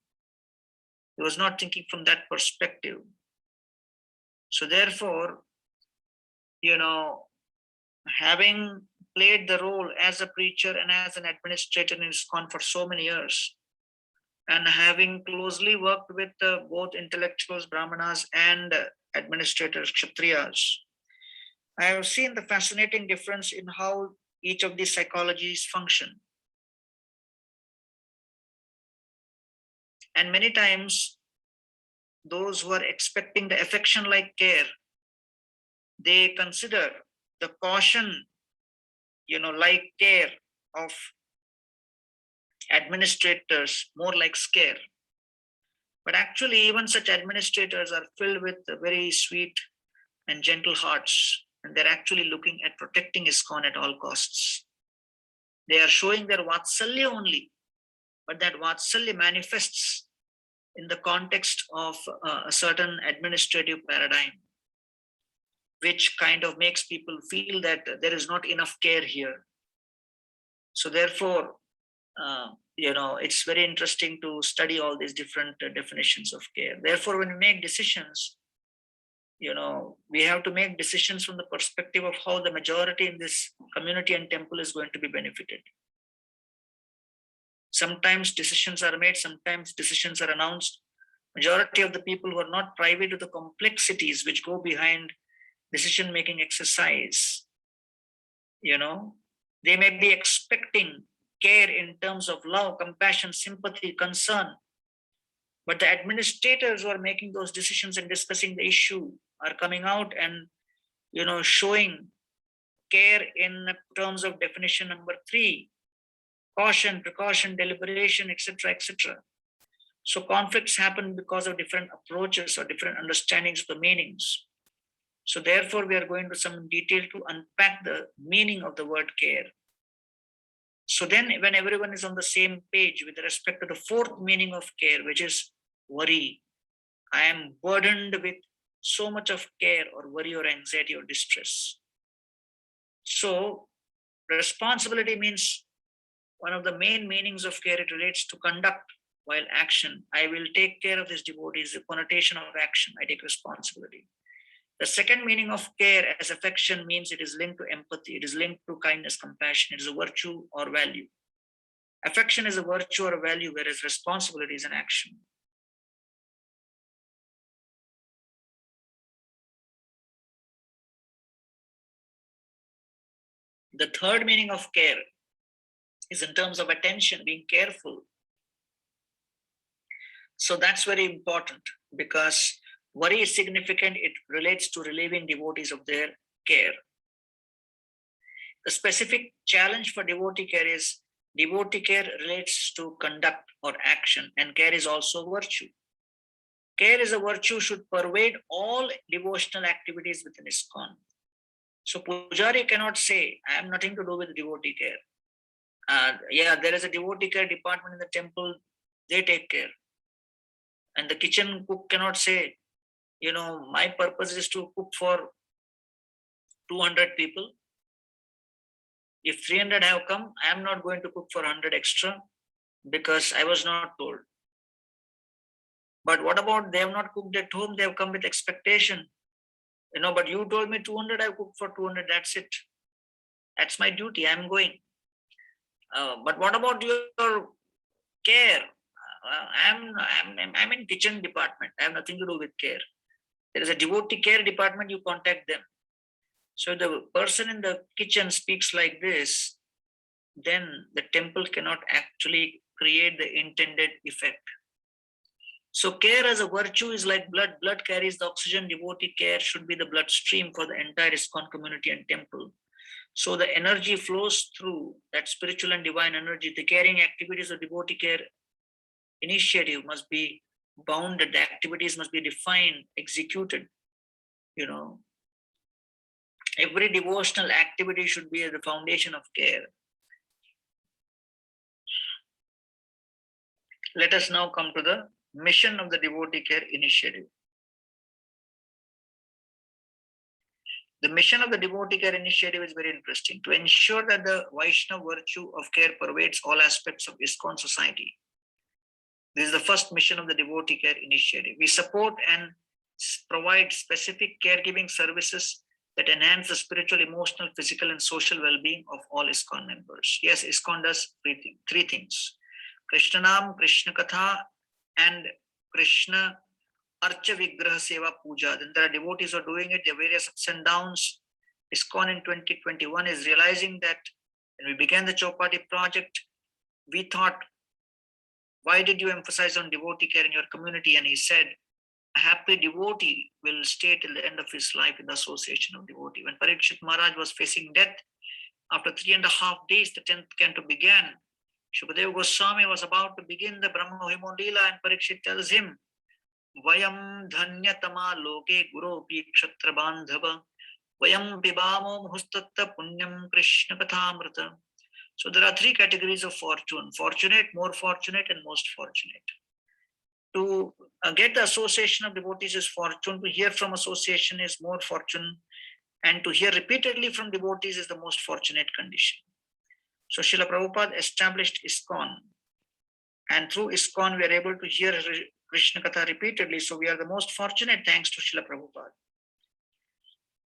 He was not thinking from that perspective. So therefore, having played the role as a preacher and as an administrator in ISKCON for so many years, and having closely worked with both intellectuals, Brahmanas, and administrators, Kshatriyas, I have seen the fascinating difference in how each of these psychologies function. And many times, those who are expecting the affection like care, they consider the caution, like care of administrators more like scare. But actually, even such administrators are filled with very sweet and gentle hearts, and they're actually looking at protecting ISKCON at all costs. They are showing their Vatsalya only, but that Vatsalya manifests in the context of a certain administrative paradigm, which kind of makes people feel that there is not enough care here. So therefore, it's very interesting to study all these different definitions of care. Therefore, when we make decisions, we have to make decisions from the perspective of how the majority in this community and temple is going to be benefited. Sometimes decisions are made, sometimes decisions are announced. Majority of the people who are not privy to the complexities which go behind decision-making exercise, they may be expecting care in terms of love, compassion, sympathy, concern. But the administrators who are making those decisions and discussing the issue are coming out and, showing care in terms of definition number 3, caution, precaution, deliberation, etc., etc. So conflicts happen because of different approaches or different understandings of the meanings. So therefore, we are going to some detail to unpack the meaning of the word care. So then when everyone is on the same page with respect to the 4th meaning of care, which is worry, I am burdened with so much of care or worry or anxiety or distress. So responsibility means one of the main meanings of care, it relates to conduct while action. I will take care of this devotee is the connotation of action. I take responsibility. The second meaning of care as affection means it is linked to empathy. It is linked to kindness, compassion. It is a virtue or value. Affection is a virtue or a value, whereas responsibility is an action. The third meaning of care is in terms of attention, being careful. So that's very important because worry is significant. It relates to relieving devotees of their care. The specific challenge for devotee care is devotee care relates to conduct or action, and care is also virtue. Care is a virtue should pervade all devotional activities within ISKCON. So Pujari cannot say, I have nothing to do with devotee care. There is a devotee care department in the temple, they take care. And the kitchen cook cannot say, my purpose is to cook for 200 people. If 300 have come, I am not going to cook for 100 extra because I was not told. But what about they have not cooked at home? They have come with expectation. But you told me 200, I cooked for 200. That's it. That's my duty. I'm going. But what about your care? I'm in kitchen department. I have nothing to do with care. There is a devotee care department. You contact them. So the person in the kitchen speaks like this, then the temple cannot actually create the intended effect. So care as a virtue is like blood. Blood carries the oxygen. Devotee care should be the bloodstream for the entire ISKCON community and temple. So the energy flows through that spiritual and divine energy. The caring activities of devotee care initiative must be bounded. The activities must be defined, executed. Every devotional activity should be at the foundation of care. Let us now come to the mission of the Devotee Care Initiative. The mission of the Devotee Care Initiative is very interesting. To ensure that the Vaishnava virtue of care pervades all aspects of ISKCON Society. This is the first mission of the Devotee Care Initiative. We support and provide specific caregiving services that enhance the spiritual, emotional, physical, and social well-being of all ISKCON members. Yes, ISKCON does three things. Krishna Nam, Krishna Katha, and Krishna Archa Vigraha Seva Puja. Then there are devotees who are doing it, there are various ups and downs. ISKCON in 2021 is realizing that when we began the Chowpatty project, we thought, why did you emphasize on devotee care in your community? And he said, a happy devotee will stay till the end of his life in the association of devotee. When Parikshit Maharaj was facing death, after 3.5 days, the 10th canto began. Shukadeva Goswami was about to begin the Brahma Himon Leela, and Parikshit tells him, Vayam dhanyatama loke guru pi kshatra bandhava Vayam pibamo muhustatta punyam Krishna kathamrita. So there are 3 categories of fortune: fortunate, more fortunate, and most fortunate. To get the association of devotees is fortune, to hear from association is more fortune, and to hear repeatedly from devotees is the most fortunate condition. So Srila Prabhupada established ISKCON, and through ISKCON we are able to hear Krishna Katha repeatedly, so we are the most fortunate thanks to Srila Prabhupada.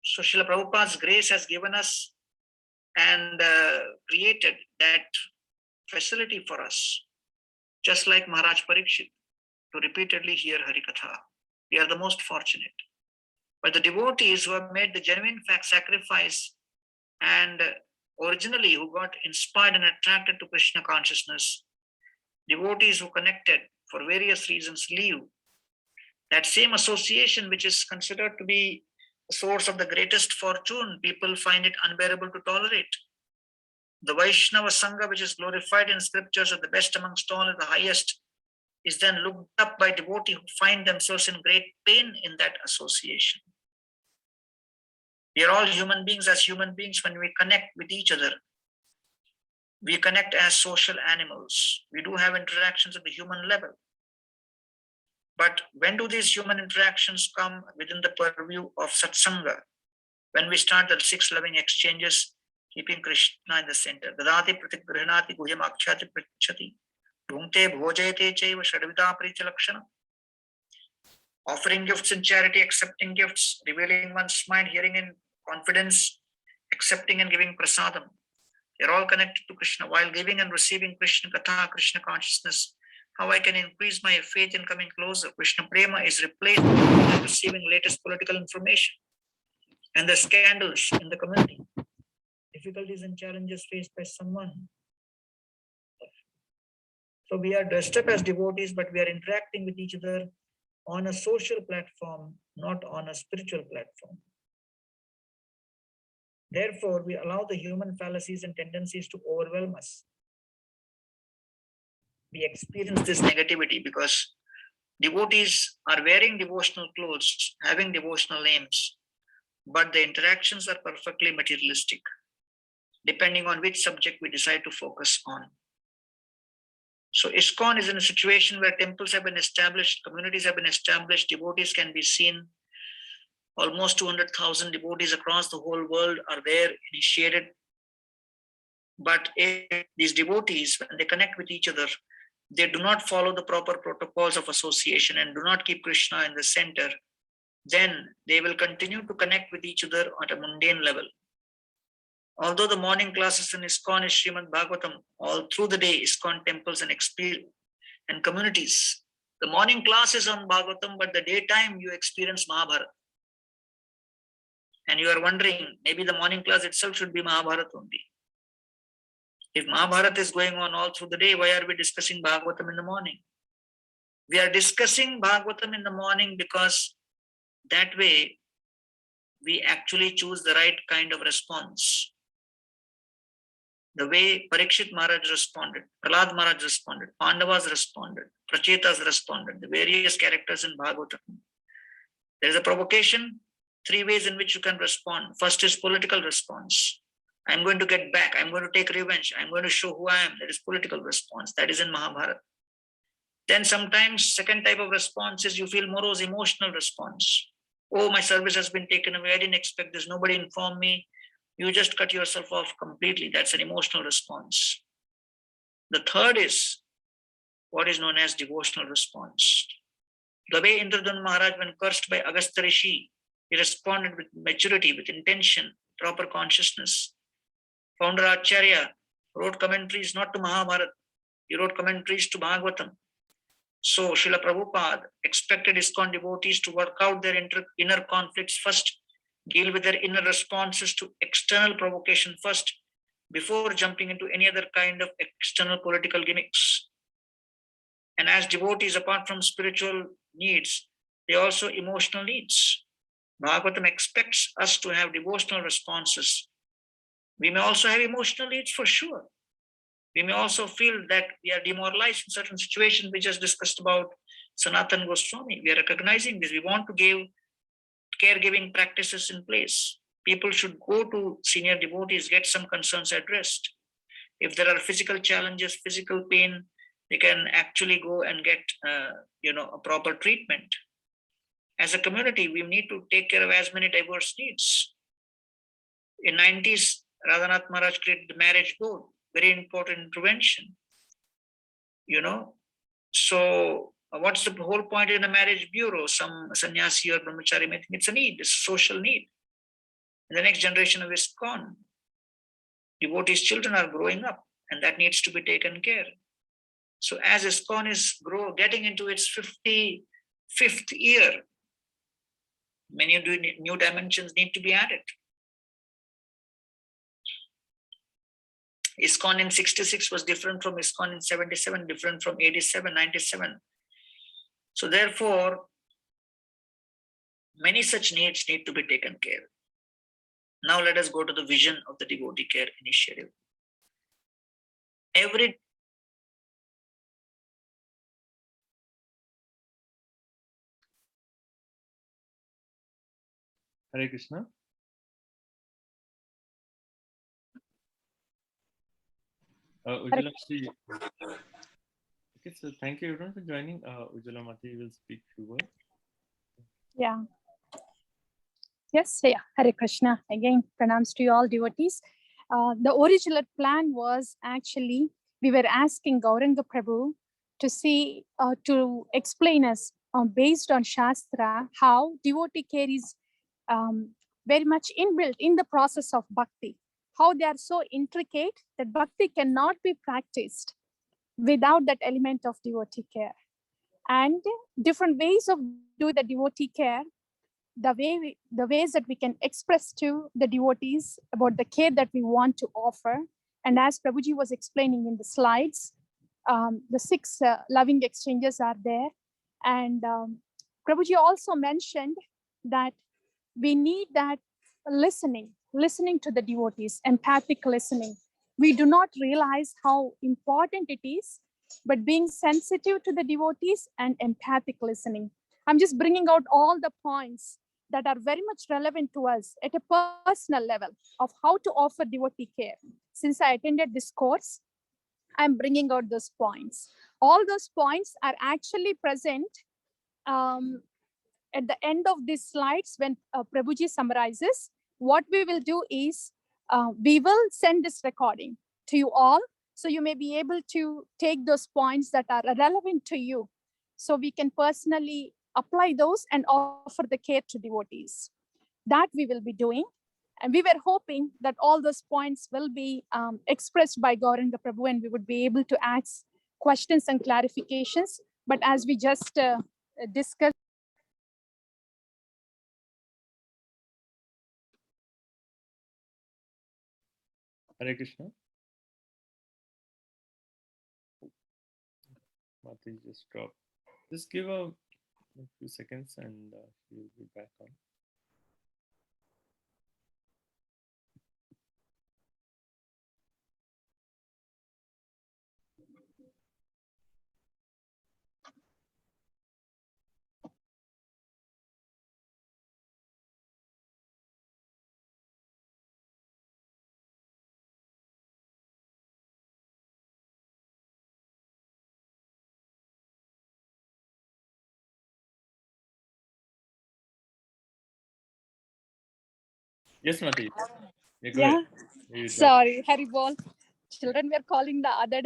So Srila Prabhupada's grace has given us and created that facility for us, just like Maharaj Parikshit, to repeatedly hear Harikatha. We are the most fortunate. But the devotees who have made the genuine sacrifice and originally who got inspired and attracted to Krishna consciousness, devotees who connected for various reasons leave. That same association, which is considered to be the source of the greatest fortune, people find it unbearable to tolerate. The Vaishnava Sangha, which is glorified in scriptures as the best amongst all and the highest, is then looked up by devotees who find themselves in great pain in that association. We are all human beings. As human beings, when we connect with each other, we connect as social animals. We do have interactions at the human level. But when do these human interactions come within the purview of satsanga? When we start the 6 loving exchanges, keeping Krishna in the center. Dadati pratigrihnati guhyam akshati prichati. Bhungte bhojayate chaiva shadvita prichalakshana. Offering gifts in charity, accepting gifts, revealing one's mind, hearing in confidence, accepting and giving prasadam. They're all connected to Krishna. While giving and receiving Krishna Katha, Krishna consciousness, how I can increase my faith in coming closer. Krishna Prema is replaced with receiving latest political information and the scandals in the community. Difficulties and challenges faced by someone. So we are dressed up as devotees, but we are interacting with each other on a social platform, not on a spiritual platform. Therefore, we allow the human fallacies and tendencies to overwhelm us. We experience this negativity because devotees are wearing devotional clothes, having devotional names, but the interactions are perfectly materialistic, depending on which subject we decide to focus on. So ISKCON is in a situation where temples have been established, communities have been established, devotees can be seen. Almost 200,000 devotees across the whole world are there, initiated. But if these devotees, when they connect with each other, they do not follow the proper protocols of association and do not keep Krishna in the center, then they will continue to connect with each other at a mundane level. Although the morning classes in ISKCON is Srimad Bhagavatam, all through the day ISKCON temples and communities. The morning class is on Bhagavatam, but the daytime you experience Mahabharata. And you are wondering, maybe the morning class itself should be Mahabharata only. If Mahabharata is going on all through the day, why are we discussing Bhagavatam in the morning? We are discussing Bhagavatam in the morning because that way we actually choose the right kind of response. The way Parikshit Maharaj responded, Prahlad Maharaj responded, Pandavas responded, Prachetas responded, the various characters in Bhagavatam. There is a provocation, 3 ways in which you can respond. First is political response. I'm going to get back. I'm going to take revenge. I'm going to show who I am. That is political response. That is in Mahabharata. Then sometimes second type of response is you feel morose, emotional response. Oh, my service has been taken away. I didn't expect this. Nobody informed me. You just cut yourself off completely. That's an emotional response. The third is what is known as devotional response. The way Indradhan Maharaj, when cursed by Agastya Rishi, he responded with maturity, with intention, proper consciousness. Founder Acharya wrote commentaries not to Mahabharata, he wrote commentaries to Bhagavatam. So Srila Prabhupada expected ISKCON devotees to work out their inner conflicts first, deal with their inner responses to external provocation first, before jumping into any other kind of external political gimmicks. And as devotees, apart from spiritual needs, they also emotional needs. Bhagavatam expects us to have devotional responses. We may also have emotional needs for sure. We may also feel that we are demoralized in certain situations. We just discussed about Sanatan Goswami. We are recognizing this. We want to give caregiving practices in place. People should go to senior devotees, get some concerns addressed. If there are physical challenges, physical pain, they can actually go and get a proper treatment. As a community, we need to take care of as many diverse needs. In 90s, Radhanath Maharaj created the marriage board, very important intervention. So what's the whole point in a marriage bureau? Some sannyasi or brahmachari may think it's a need, it's a social need. In the next generation of ISKCON, devotees' children are growing up, and that needs to be taken care. So as ISKCON is getting into its 55th year, many new dimensions need to be added. ISKCON in 66 was different from ISKCON in 77, different from 87, 97. So therefore, many such needs need to be taken care of. Now let us go to the vision of the Devotee Care Initiative. Hare Krishna. Ujjwala Mati. Okay, so thank you everyone for joining. Ujjwala Mati will speak few words. Yeah. Yes, yeah. Hare Krishna. Again, pranams to you all devotees. The original plan was actually, we were asking Gauranga Prabhu to see, to explain us based on Shastra, how devotee care is very much inbuilt in the process of bhakti. How they are so intricate that bhakti cannot be practiced without that element of devotee care. And different ways of doing the devotee care, the ways that we can express to the devotees about the care that we want to offer. And as Prabhuji was explaining in the slides, the 6 loving exchanges are there. And Prabhuji also mentioned that we need that listening to the devotees, empathic listening. We do not realize how important it is, but being sensitive to the devotees and empathic listening. I'm just bringing out all the points that are very much relevant to us at a personal level of how to offer devotee care. Since I attended this course, I'm bringing out those points. All those points are actually present at the end of these slides when Prabhuji summarizes. What we will do is we will send this recording to you all, so you may be able to take those points that are relevant to you, so we can personally apply those and offer the care to devotees. That we will be doing. And we were hoping that all those points will be expressed by Gauranga Prabhu, and we would be able to ask questions and clarifications. But as we just discussed, Hare Krishna. Mati just dropped. Just give a few seconds and you'll be back on. Yes, Mati. Yeah, go ahead. You dropped. Sorry, Haribol. Children were calling the other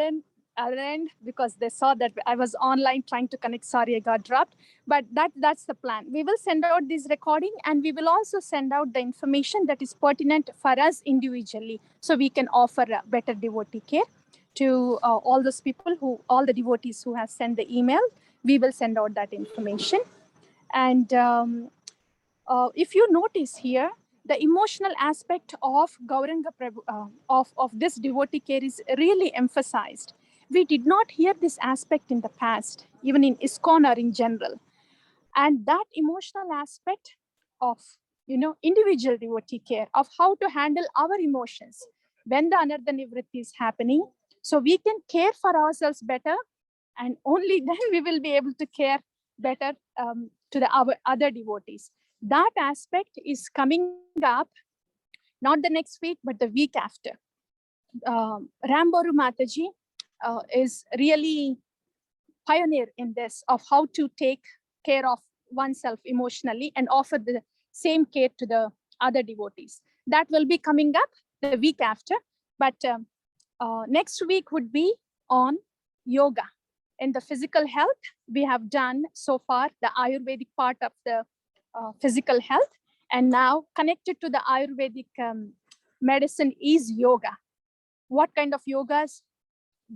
end because they saw that I was online trying to connect. Sorry, I got dropped. But that's the plan. We will send out this recording, and we will also send out the information that is pertinent for us individually, so we can offer a better devotee care to all those people all the devotees who have sent the email. We will send out that information. And if you notice here, the emotional aspect of Gauranga Prabhu, of this devotee care is really emphasized. We did not hear this aspect in the past, even in ISKCON or in general. And that emotional aspect of individual devotee care, of how to handle our emotions when the Anartha Nivritti is happening, so we can care for ourselves better, and only then we will be able to care better to our other devotees. That aspect is coming up not the next week, but the week after. Ramboru Mataji is really pioneer in this, of how to take care of oneself emotionally and offer the same care to the other devotees. That will be coming up the week after. But next week would be on yoga. In the physical health, we have done so far the Ayurvedic part of the physical health, and now connected to the Ayurvedic medicine is yoga. What kind of yogas?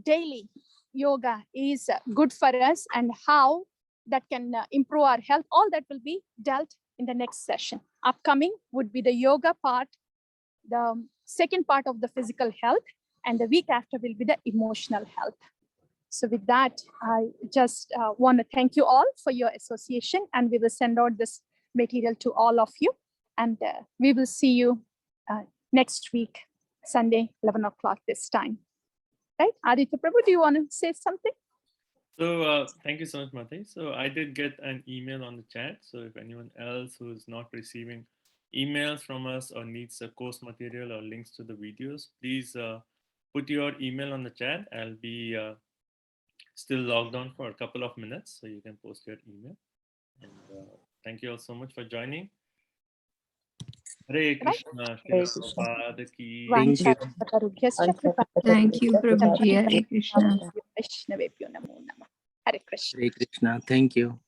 Daily yoga is good for us, and how that can improve our health. All that will be dealt in the next session. Upcoming would be the yoga part, the second part of the physical health, and the week after will be the emotional health. So with that, I just want to thank you all for your association, and we will send out this material to all of you. And we will see you next week, Sunday, 11 o'clock this time. Right? Aditya Prabhu, do you want to say something? So thank you so much, Mati. So I did get an email on the chat. So if anyone else who is not receiving emails from us or needs a course material or links to the videos, please put your email on the chat. I'll be still logged on for a couple of minutes, so you can post your email. And thank you all so much for joining. Hare Krishna. Hare Krishna. Thank you. Thank you, Prabhuji. Hare Krishna. Hare Krishna. Hare Krishna. Thank you.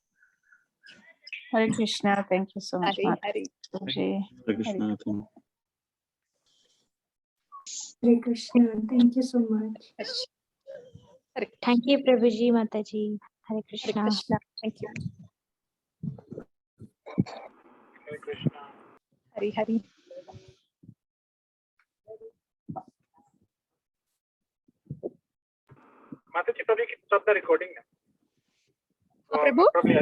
Hare Krishna. Thank you so much, Hare Prabhuji. Hare Krishna. Hare Krishna. Thank you so much. Thank you, Prabhuji, Mataji. Hare Hare Krishna. Krishna. Thank you. Hare Krishna. Hari Hari. Mataji, probably stop the recording now. Prabhu? Probably